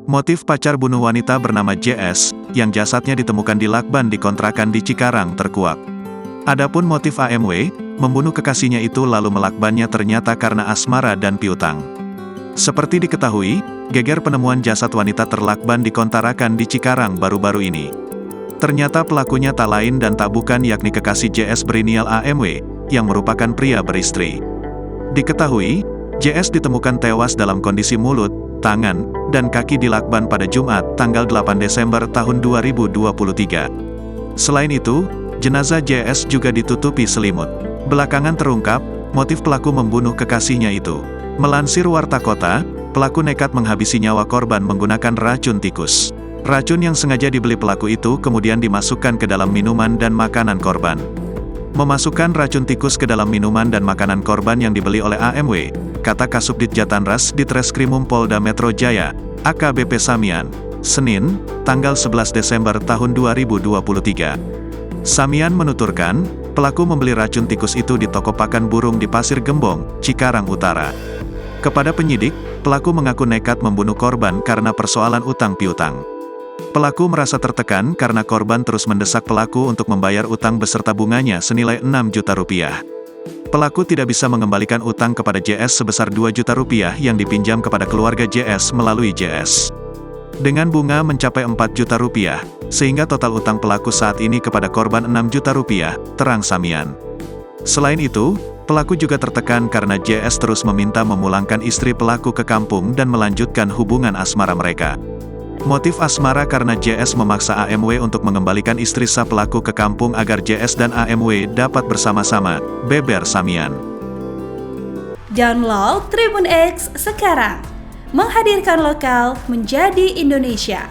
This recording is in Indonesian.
Motif pacar bunuh wanita bernama JS, yang jasadnya ditemukan di lakban di kontrakan di Cikarang terkuak. Adapun motif AMW, membunuh kekasihnya itu lalu melakbannya ternyata karena asmara dan piutang. Seperti diketahui, geger penemuan jasad wanita terlakban di kontrakan di Cikarang baru-baru ini. Ternyata pelakunya tak lain dan tak bukan yakni kekasih JS berinisial AMW, yang merupakan pria beristri. Diketahui, JS ditemukan tewas dalam kondisi mulut, tangan, dan kaki di lakban pada Jumat, tanggal 8 Desember tahun 2023. Selain itu, jenazah JS juga ditutupi selimut. Belakangan terungkap, motif pelaku membunuh kekasihnya itu. Melansir Warta Kota, pelaku nekat menghabisi nyawa korban menggunakan racun tikus. Racun yang sengaja dibeli pelaku itu kemudian dimasukkan ke dalam minuman dan makanan korban. Memasukkan racun tikus ke dalam minuman dan makanan korban yang dibeli oleh AMW, kata Kasubdit Jatanras Ditreskrimum Polda Metro Jaya, AKBP Samian, Senin, tanggal 11 Desember tahun 2023. Samian menuturkan, pelaku membeli racun tikus itu di toko pakan burung di Pasir Gembong, Cikarang Utara. Kepada penyidik, pelaku mengaku nekat membunuh korban karena persoalan utang piutang. Pelaku merasa tertekan karena korban terus mendesak pelaku untuk membayar utang beserta bunganya senilai 6 juta rupiah. Pelaku tidak bisa mengembalikan utang kepada JS sebesar 2 juta rupiah yang dipinjam kepada keluarga JS melalui JS. Dengan bunga mencapai 4 juta rupiah, sehingga total utang pelaku saat ini kepada korban 6 juta rupiah, terang Samian. Selain itu, pelaku juga tertekan karena JS terus meminta memulangkan istri pelaku ke kampung dan melanjutkan hubungan asmara mereka. Motif asmara karena JS memaksa AMW untuk mengembalikan istri sah pelaku ke kampung agar JS dan AMW dapat bersama-sama, beber Samian. Download Tribun X sekarang, menghadirkan lokal menjadi Indonesia.